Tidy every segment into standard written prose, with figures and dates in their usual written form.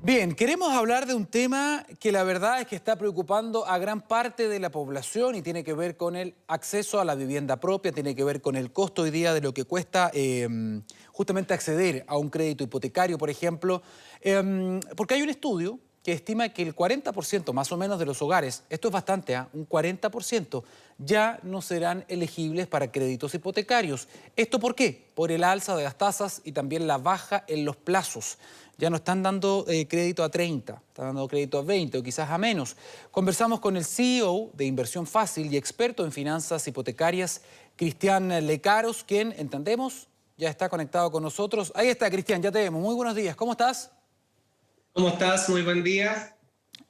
Bien, queremos hablar de un tema que la verdad es que está preocupando a gran parte de la población y tiene que ver con el acceso a la vivienda propia, tiene que ver con el costo hoy día de lo que cuesta justamente acceder a un crédito hipotecario, por ejemplo, porque hay un estudio que estima que el 40% más o menos de los hogares, esto es bastante, un 40%, ya no serán elegibles para créditos hipotecarios. ¿Esto por qué? Por el alza de las tasas y también la baja en los plazos. Ya no están dando crédito a 30, están dando crédito a 20 o quizás a menos. Conversamos con el CEO de Inversión Fácil y experto en finanzas hipotecarias, Cristian Lecaros, quien, entendemos, ya está conectado con nosotros. Ahí está, Cristian, ya te vemos. Muy buenos días, ¿cómo estás? ¿Cómo estás? Muy buen día.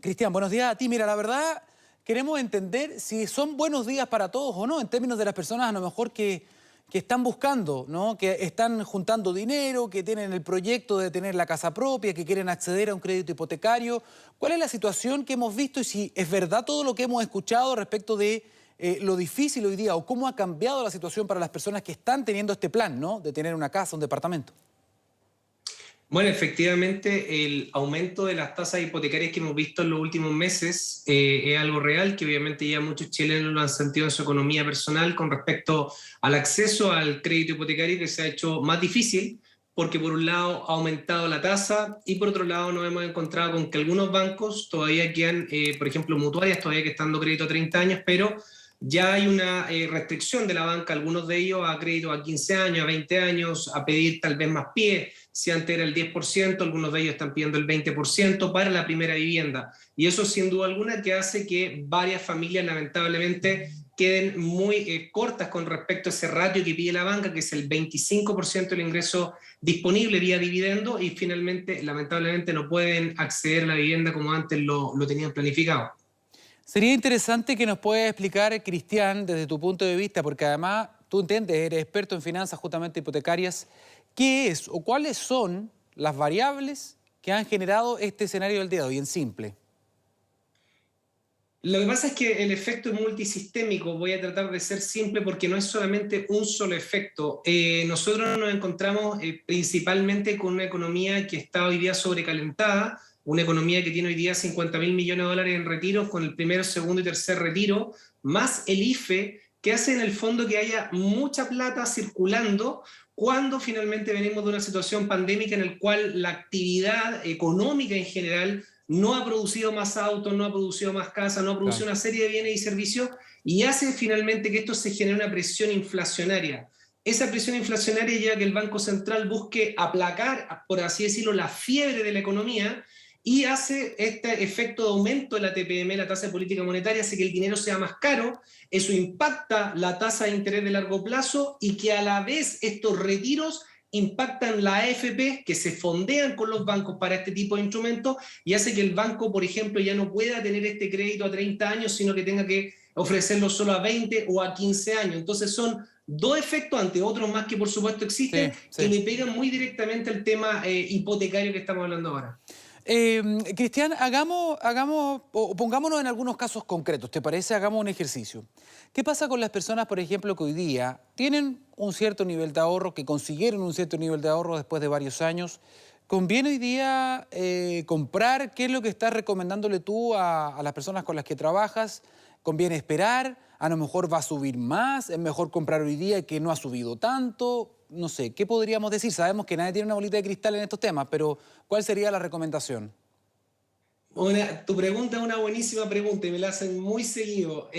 Cristian, buenos días a ti. Mira, la verdad, queremos entender si son buenos días para todos o no, en términos de las personas a lo mejor que están buscando, ¿no? Que están juntando dinero, que tienen el proyecto de tener la casa propia, que quieren acceder a un crédito hipotecario. ¿Cuál es la situación que hemos visto y si es verdad todo lo que hemos escuchado respecto de lo difícil hoy día o cómo ha cambiado la situación para las personas que están teniendo este plan, ¿no? De tener una casa, un departamento? Bueno, efectivamente, el aumento de las tasas hipotecarias que hemos visto en los últimos meses es algo real, que obviamente ya muchos chilenos lo han sentido en su economía personal con respecto al acceso al crédito hipotecario, que se ha hecho más difícil, porque por un lado ha aumentado la tasa y por otro lado nos hemos encontrado con que algunos bancos todavía quedan, por ejemplo, mutuarias todavía que están dando crédito a 30 años, pero ya hay una restricción de la banca, algunos de ellos a crédito a 15 años, a 20 años, a pedir tal vez más pie. Si antes era el 10%, algunos de ellos están pidiendo el 20% para la primera vivienda. Y eso sin duda alguna que hace que varias familias lamentablemente queden muy cortas con respecto a ese ratio que pide la banca, que es el 25% del ingreso disponible vía dividendo, y finalmente lamentablemente no pueden acceder a la vivienda como antes lo tenían planificado. Sería interesante que nos puedas explicar, Cristian, desde tu punto de vista, porque además tú entiendes, eres experto en finanzas justamente hipotecarias, ¿qué es o cuáles son las variables que han generado este escenario del día de hoy en simple? Lo que pasa es que el efecto es multisistémico. Voy a tratar de ser simple porque no es solamente un solo efecto. Nosotros nos encontramos principalmente con una economía que está hoy día sobrecalentada, una economía que tiene hoy día 50.000 millones de dólares en retiros con el primero, segundo y tercer retiro, más el IFE, que hace en el fondo que haya mucha plata circulando cuando finalmente venimos de una situación pandémica en la cual la actividad económica en general no ha producido más autos, no ha producido más casas, no ha producido Claro. una serie de bienes y servicios y hace finalmente que esto se genere una presión inflacionaria. Esa presión inflacionaria lleva a que el Banco Central busque aplacar, por así decirlo, la fiebre de la economía y hace este efecto de aumento de la TPM, la tasa de política monetaria, hace que el dinero sea más caro, eso impacta la tasa de interés de largo plazo y que a la vez estos retiros impactan la AFP, que se fondean con los bancos para este tipo de instrumentos y hace que el banco, por ejemplo, ya no pueda tener este crédito a 30 años, sino que tenga que ofrecerlo solo a 20 o a 15 años. Entonces son dos efectos, ante otros más que por supuesto Sí, existen, que sí. le pegan muy directamente al tema hipotecario que estamos hablando ahora. Cristian, o pongámonos en algunos casos concretos, ¿te parece? Hagamos un ejercicio. ¿Qué pasa con las personas, por ejemplo, que hoy día tienen un cierto nivel de ahorro, que consiguieron un cierto nivel de ahorro después de varios años? ¿Conviene hoy día comprar? ¿Qué es lo que estás recomendándole tú a las personas con las que trabajas? ¿Conviene esperar? A lo mejor va a subir más, es mejor comprar hoy día que no ha subido tanto. No sé, ¿qué podríamos decir? Sabemos que nadie tiene una bolita de cristal en estos temas, pero ¿cuál sería la recomendación? Tu pregunta es una buenísima pregunta y me la hacen muy seguido.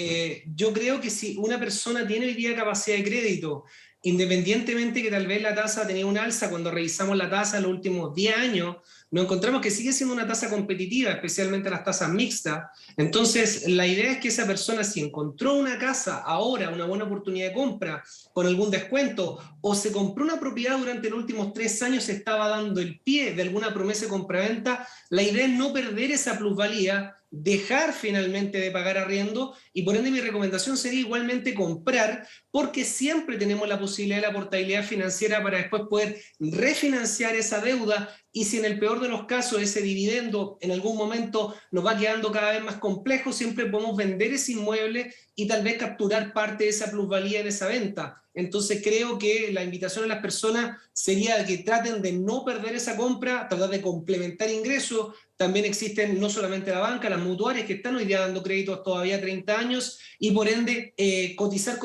Yo creo que si una persona tiene hoy día capacidad de crédito, independientemente que tal vez la tasa tenía un alza, cuando revisamos la tasa en los últimos 10 años, nos encontramos que sigue siendo una tasa competitiva, especialmente las tasas mixtas. Entonces, la idea es que esa persona, si encontró una casa ahora, una buena oportunidad de compra, con algún descuento, o se compró una propiedad durante los últimos 3 años, se estaba dando el pie de alguna promesa de compraventa, la idea es no perder esa plusvalía, dejar finalmente de pagar arriendo y por ende mi recomendación sería igualmente comprar porque siempre tenemos la posibilidad de la portabilidad financiera para después poder refinanciar esa deuda y si en el peor de los casos ese dividendo en algún momento nos va quedando cada vez más complejo, siempre podemos vender ese inmueble y tal vez capturar parte de esa plusvalía en esa venta. Entonces creo que la invitación a las personas sería que traten de no perder esa compra, tratar de complementar ingresos, también existen no solamente la banca, las mutuarias que están hoy día dando créditos todavía a 30 años y por ende cotizar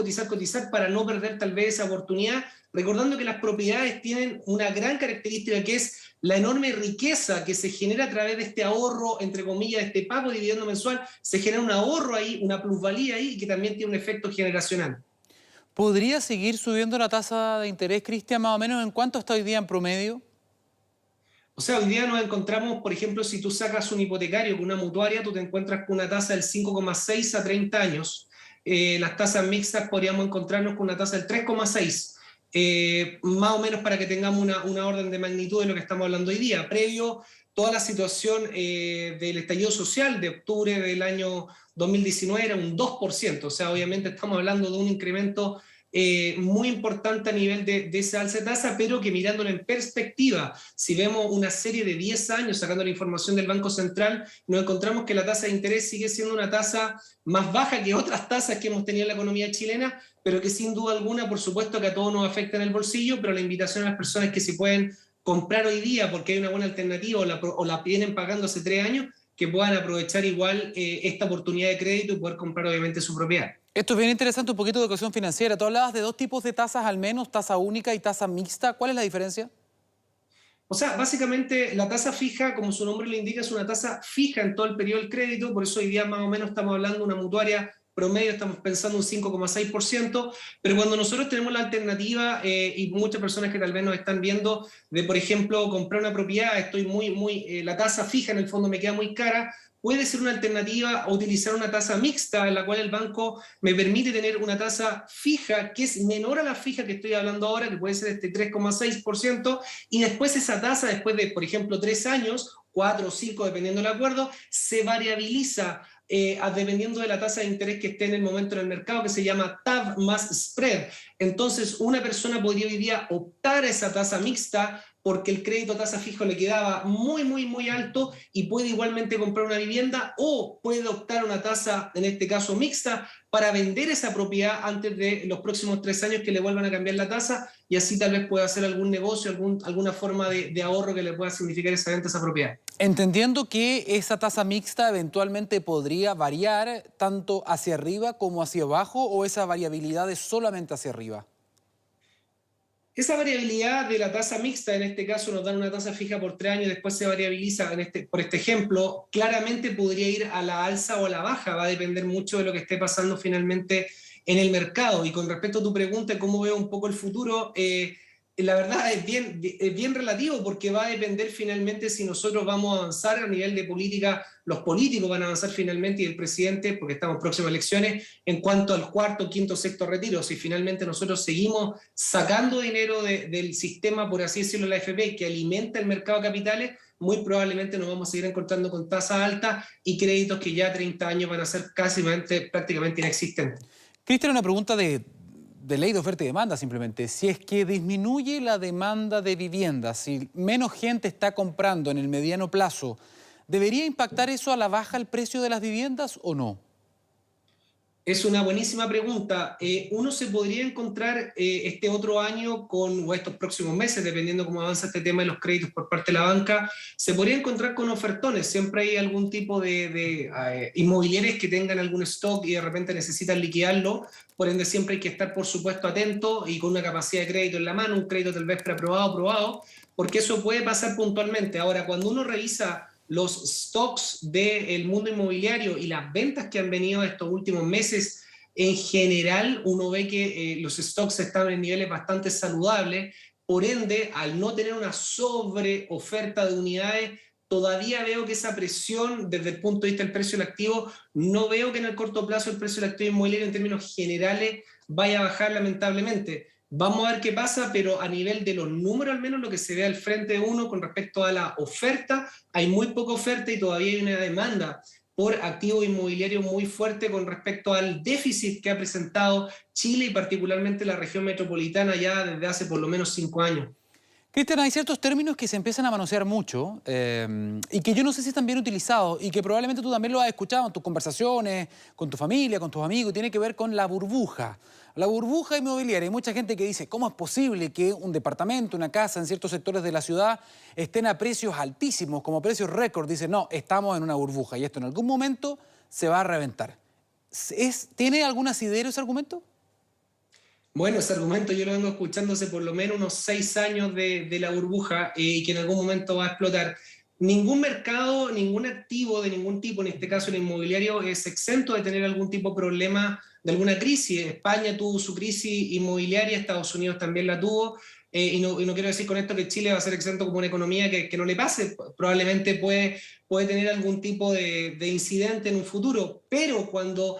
para no perder tal vez esa oportunidad, recordando que las propiedades tienen una gran característica que es la enorme riqueza que se genera a través de este ahorro, entre comillas, de este pago de dividendo mensual, se genera un ahorro ahí, una plusvalía ahí, que también tiene un efecto generacional. ¿Podría seguir subiendo la tasa de interés, Cristian, más o menos en cuánto está hoy día en promedio? O sea, hoy día nos encontramos, por ejemplo, si tú sacas un hipotecario con una mutuaria, tú te encuentras con una tasa del 5,6 a 30 años. Las tasas mixtas podríamos encontrarnos con una tasa del 3,6. Más o menos para que tengamos una orden de magnitud de lo que estamos hablando hoy día. Previo toda la situación del estallido social de octubre del año 2019 era un 2%. O sea, obviamente estamos hablando de un incremento muy importante a nivel de esa alza de tasa, pero que mirándolo en perspectiva, si vemos una serie de 10 años sacando la información del Banco Central, nos encontramos que la tasa de interés sigue siendo una tasa más baja que otras tasas que hemos tenido en la economía chilena, pero que sin duda alguna, por supuesto que a todos nos afecta en el bolsillo, pero la invitación a las personas que se pueden comprar hoy día porque hay una buena alternativa o la vienen pagando hace 3 años, que puedan aprovechar igual esta oportunidad de crédito y poder comprar obviamente su propiedad. Esto es bien interesante, un poquito de educación financiera. Tú hablabas de dos tipos de tasas al menos, tasa única y tasa mixta. ¿Cuál es la diferencia? O sea, básicamente la tasa fija, como su nombre le indica, es una tasa fija en todo el periodo del crédito, por eso hoy día más o menos estamos hablando de una mutuaria promedio, estamos pensando un 5,6%, pero cuando nosotros tenemos la alternativa y muchas personas que tal vez nos están viendo de, por ejemplo, comprar una propiedad, la tasa fija en el fondo me queda muy cara, puede ser una alternativa a utilizar una tasa mixta en la cual el banco me permite tener una tasa fija que es menor a la fija que estoy hablando ahora, que puede ser este 3,6%, y después esa tasa, después de, por ejemplo, 3 años, 4 o 5, dependiendo del acuerdo, se variabiliza dependiendo de la tasa de interés que esté en el momento en el mercado, que se llama TAV más spread. Entonces, una persona podría hoy día optar a esa tasa mixta porque el crédito a tasa fijo le quedaba muy alto y puede igualmente comprar una vivienda o puede optar a una tasa, en este caso mixta, para vender esa propiedad antes de los próximos 3 años que le vuelvan a cambiar la tasa y así tal vez pueda hacer algún negocio, alguna forma de ahorro que le pueda significar esa venta a esa propiedad. Entendiendo que esa tasa mixta eventualmente podría variar tanto hacia arriba como hacia abajo, o esa variabilidad es solamente hacia arriba. Esa variabilidad de la tasa mixta, en este caso nos dan una tasa fija por 3 años, después se variabiliza, por este ejemplo, claramente podría ir a la alza o a la baja, va a depender mucho de lo que esté pasando finalmente en el mercado. Y con respecto a tu pregunta, ¿cómo veo un poco el futuro? La verdad es bien relativo porque va a depender finalmente si nosotros vamos a avanzar a nivel de política, los políticos van a avanzar finalmente y el presidente, porque estamos próximos a elecciones, en cuanto al cuarto, quinto, sexto retiro. Si finalmente nosotros seguimos sacando dinero del sistema, por así decirlo, la AFP, que alimenta el mercado de capitales, muy probablemente nos vamos a seguir encontrando con tasas altas y créditos que ya a 30 años van a ser prácticamente inexistentes. Cristian, una pregunta de ley de oferta y demanda simplemente. Si es que disminuye la demanda de viviendas, si menos gente está comprando en el mediano plazo, ¿debería impactar eso a la baja el precio de las viviendas o no? Es una buenísima pregunta. Uno se podría encontrar este otro año o estos próximos meses, dependiendo cómo avanza este tema de los créditos por parte de la banca, se podría encontrar con ofertones. Siempre hay algún tipo de inmobiliarios que tengan algún stock y de repente necesitan liquidarlo. Por ende, siempre hay que estar, por supuesto, atento y con una capacidad de crédito en la mano, un crédito tal vez preaprobado, aprobado, porque eso puede pasar puntualmente. Ahora, cuando uno revisa los stocks del mundo inmobiliario y las ventas que han venido estos últimos meses, en general uno ve que los stocks están en niveles bastante saludables, por ende, al no tener una sobreoferta de unidades, todavía veo que esa presión desde el punto de vista del precio del activo, no veo que en el corto plazo el precio del activo inmobiliario en términos generales vaya a bajar lamentablemente. Vamos a ver qué pasa, pero a nivel de los números, al menos lo que se ve al frente de uno con respecto a la oferta, hay muy poca oferta y todavía hay una demanda por activo inmobiliario muy fuerte con respecto al déficit que ha presentado Chile y particularmente la región metropolitana ya desde hace por lo menos 5 años. Cristian, hay ciertos términos que se empiezan a manosear mucho y que yo no sé si están bien utilizados y que probablemente tú también lo has escuchado en tus conversaciones, con tu familia, con tus amigos, y tiene que ver con la burbuja. La burbuja inmobiliaria. Hay mucha gente que dice, ¿cómo es posible que un departamento, una casa en ciertos sectores de la ciudad estén a precios altísimos, como precios récord? Dicen, no, estamos en una burbuja y esto en algún momento se va a reventar. ¿Tiene algún asidero ese argumento? Bueno, ese argumento yo lo vengo escuchando hace por lo menos unos 6 años de la burbuja y que en algún momento va a explotar. Ningún mercado, ningún activo de ningún tipo, en este caso el inmobiliario, es exento de tener algún tipo de problema, de alguna crisis. España tuvo su crisis inmobiliaria, Estados Unidos también la tuvo, y no quiero decir con esto que Chile va a ser exento como una economía que no le pase. Probablemente puede tener algún tipo de incidente en un futuro, pero cuando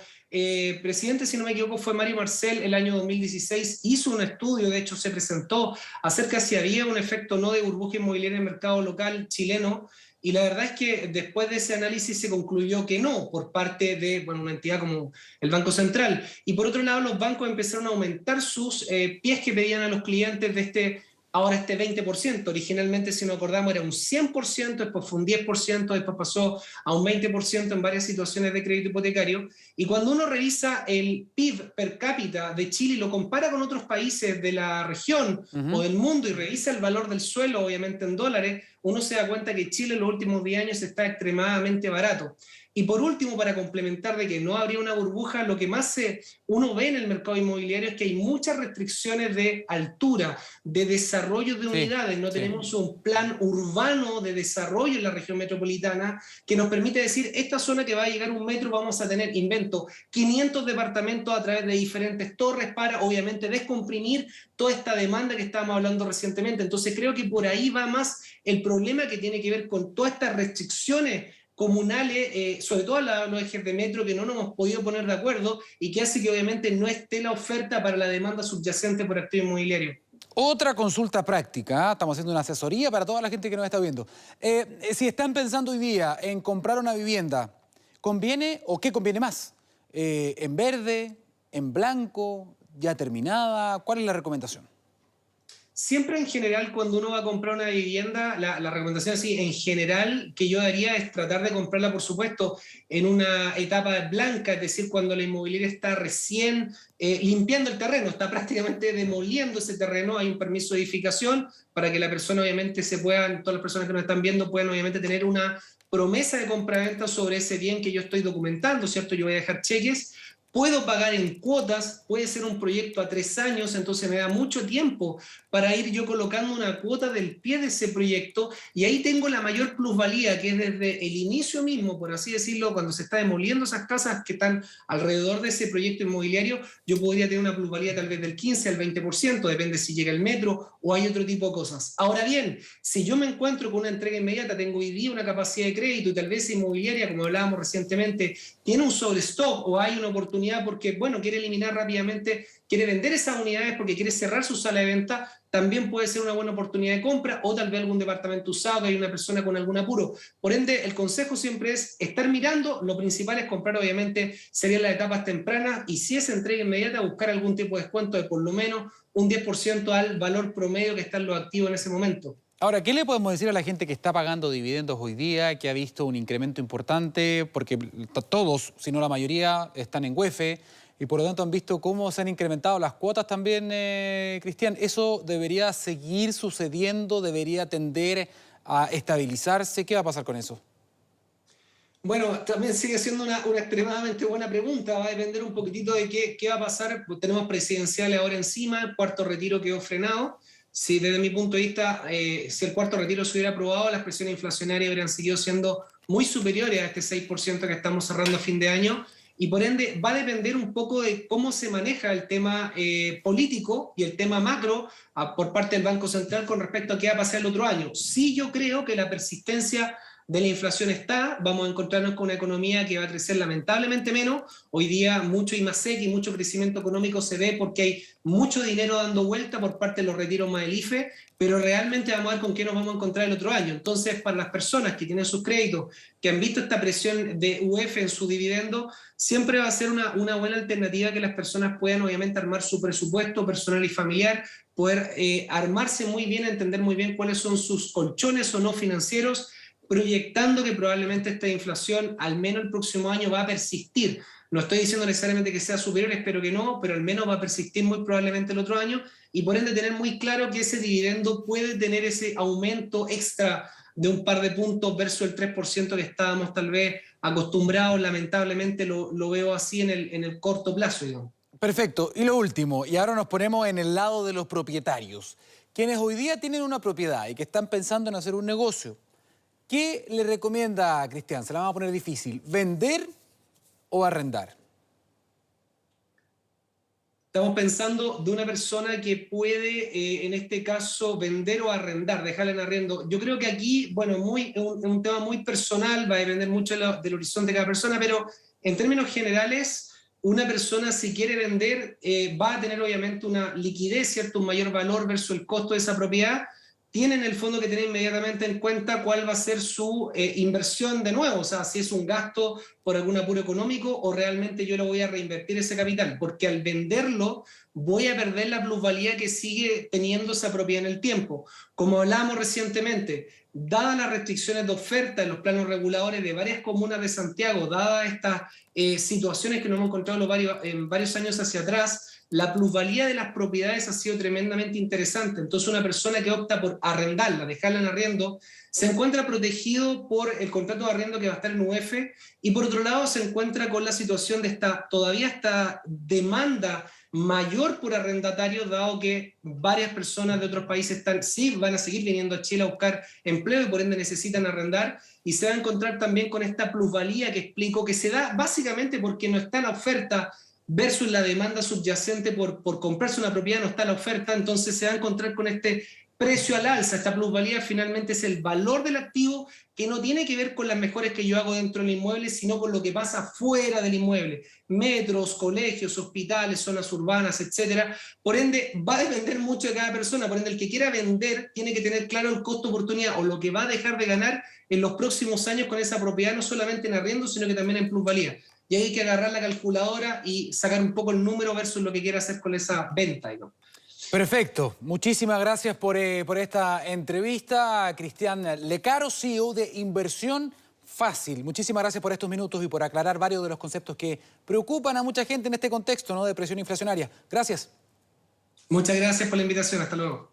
presidente, si no me equivoco, fue Mario Marcel el año 2016, hizo un estudio, de hecho se presentó acerca si había un efecto no de burbuja inmobiliaria en el mercado local chileno, y la verdad es que después de ese análisis se concluyó que no, por parte de una entidad como el Banco Central. Y por otro lado, los bancos empezaron a aumentar sus pies que pedían a los clientes de ahora este 20%. Originalmente, si nos acordamos, era un 100%, después fue un 10%, después pasó a un 20% en varias situaciones de crédito hipotecario. Y cuando uno revisa el PIB per cápita de Chile y lo compara con otros países de la región o del mundo y revisa el valor del suelo, obviamente en dólares, uno se da cuenta que Chile en los últimos 10 años está extremadamente barato. Y por último, para complementar de que no habría una burbuja, lo que más uno ve en el mercado inmobiliario es que hay muchas restricciones de altura, de desarrollo de Sí, unidades. No sí. tenemos un plan urbano de desarrollo en la región metropolitana que nos permite decir, esta zona que va a llegar un metro vamos a tener, invento, 500 departamentos a través de diferentes torres para, obviamente, descomprimir toda esta demanda que estábamos hablando recientemente. Entonces creo que por ahí va más el problema que tiene que ver con todas estas restricciones comunales, sobre todo los ejes de metro que no nos hemos podido poner de acuerdo y que hace que obviamente no esté la oferta para la demanda subyacente por activo inmobiliario. Otra consulta práctica, ¿ah? Estamos haciendo una asesoría para toda la gente que nos está viendo. Si están pensando hoy día en comprar una vivienda, ¿conviene o qué conviene más? ¿En verde, en blanco, ya terminada? ¿Cuál es la recomendación? Siempre en general cuando uno va a comprar una vivienda, la recomendación así en general que yo daría es tratar de comprarla, por supuesto, en una etapa blanca, es decir, cuando la inmobiliaria está recién limpiando el terreno, está prácticamente demoliendo ese terreno, hay un permiso de edificación para que la persona obviamente todas las personas que nos están viendo puedan obviamente tener una promesa de compraventa sobre ese bien que yo estoy documentando, ¿cierto? Yo voy a dejar cheques. Puedo pagar en cuotas, puede ser un proyecto a 3 años, entonces me da mucho tiempo para ir yo colocando una cuota del pie de ese proyecto y ahí tengo la mayor plusvalía, que es desde el inicio mismo, por así decirlo, cuando se está demoliendo esas casas que están alrededor de ese proyecto inmobiliario, yo podría tener una plusvalía tal vez del 15 al 20%, depende si llega el metro o hay otro tipo de cosas. Ahora bien, si yo me encuentro con una entrega inmediata, tengo hoy día una capacidad de crédito y tal vez esa inmobiliaria, como hablábamos recientemente, tiene un sobrestock o hay una oportunidad porque, quiere eliminar rápidamente, quiere vender esas unidades porque quiere cerrar su sala de venta, también puede ser una buena oportunidad de compra o tal vez algún departamento usado que hay una persona con algún apuro. Por ende, el consejo siempre es estar mirando, lo principal es comprar, obviamente, serían las etapas tempranas y si es entrega inmediata, buscar algún tipo de descuento de por lo menos un 10% al valor promedio que están los activos en ese momento. Ahora, ¿qué le podemos decir a la gente que está pagando dividendos hoy día, que ha visto un incremento importante? Porque todos, si no la mayoría, están en UEF y por lo tanto han visto cómo se han incrementado las cuotas también, Cristian. ¿Eso debería seguir sucediendo? ¿Debería tender a estabilizarse? ¿Qué va a pasar con eso? Bueno, también sigue siendo una extremadamente buena pregunta. Va a depender un poquitito de qué va a pasar. Tenemos presidenciales ahora encima, el cuarto retiro quedó frenado. Si desde mi punto de vista, si el cuarto retiro se hubiera aprobado, las presiones inflacionarias habrían seguido siendo muy superiores a este 6% que estamos cerrando a fin de año. Y por ende va a depender un poco de cómo se maneja el tema político y el tema macro por parte del Banco Central con respecto a qué va a pasar el otro año. Sí, yo creo que la persistencia de la inflación está, vamos a encontrarnos con una economía que va a crecer lamentablemente menos. Hoy día mucho IMASEC y mucho crecimiento económico se ve porque hay mucho dinero dando vuelta por parte de los retiros más del IFE, pero realmente vamos a ver con qué nos vamos a encontrar el otro año. Entonces, para las personas que tienen sus créditos, que han visto esta presión de UF en su dividendo, siempre va a ser una buena alternativa que las personas puedan obviamente armar su presupuesto personal y familiar, poder armarse muy bien, entender muy bien cuáles son sus colchones o no financieros, proyectando que probablemente esta inflación, al menos el próximo año, va a persistir. No estoy diciendo necesariamente que sea superior, espero que no, pero al menos va a persistir muy probablemente el otro año y por ende tener muy claro que ese dividendo puede tener ese aumento extra de un par de puntos versus el 3% que estábamos tal vez acostumbrados, lamentablemente lo veo así en el corto plazo, digamos. Perfecto. Y lo último, y ahora nos ponemos en el lado de los propietarios, quienes hoy día tienen una propiedad y que están pensando en hacer un negocio. ¿Qué le recomienda a Cristian? Se la vamos a poner difícil. ¿Vender o arrendar? Estamos pensando de una persona que puede, en este caso, vender o arrendar, dejarla en arriendo. Yo creo que aquí, bueno, un tema muy personal, va a depender mucho del horizonte de cada persona, pero en términos generales, una persona si quiere vender va a tener obviamente una liquidez, ¿cierto? Un mayor valor versus el costo de esa propiedad. Tiene en el fondo que tener inmediatamente en cuenta cuál va a ser su inversión de nuevo, o sea, si es un gasto por algún apuro económico o realmente yo lo voy a reinvertir ese capital, porque al venderlo voy a perder la plusvalía que sigue teniendo esa propiedad en el tiempo. Como hablábamos recientemente, dadas las restricciones de oferta en los planos reguladores de varias comunas de Santiago, dadas estas situaciones que nos hemos encontrado en varios años hacia atrás, la plusvalía de las propiedades ha sido tremendamente interesante. Entonces una persona que opta por arrendarla, dejarla en arriendo, se encuentra protegido por el contrato de arriendo que va a estar en UF y por otro lado se encuentra con la situación de todavía esta demanda mayor por arrendatarios, dado que varias personas de otros países sí van a seguir viniendo a Chile a buscar empleo y por ende necesitan arrendar y se va a encontrar también con esta plusvalía que explico que se da básicamente porque no está la oferta versus la demanda subyacente por comprarse una propiedad, no está la oferta, entonces se va a encontrar con este precio al alza. Esta plusvalía finalmente es el valor del activo que no tiene que ver con las mejoras que yo hago dentro del inmueble, sino con lo que pasa fuera del inmueble. Metros, colegios, hospitales, zonas urbanas, etcétera. Por ende, va a depender mucho de cada persona. Por ende, el que quiera vender tiene que tener claro el costo oportunidad o lo que va a dejar de ganar en los próximos años con esa propiedad, no solamente en arriendo, sino que también en plusvalía. Y hay que agarrar la calculadora y sacar un poco el número versus lo que quiera hacer con esa venta, ¿no? Perfecto. Muchísimas gracias por esta entrevista. Cristian Lecaro, CEO de Inversión Fácil. Muchísimas gracias por estos minutos y por aclarar varios de los conceptos que preocupan a mucha gente en este contexto, ¿no?, de presión inflacionaria. Gracias. Muchas gracias por la invitación. Hasta luego.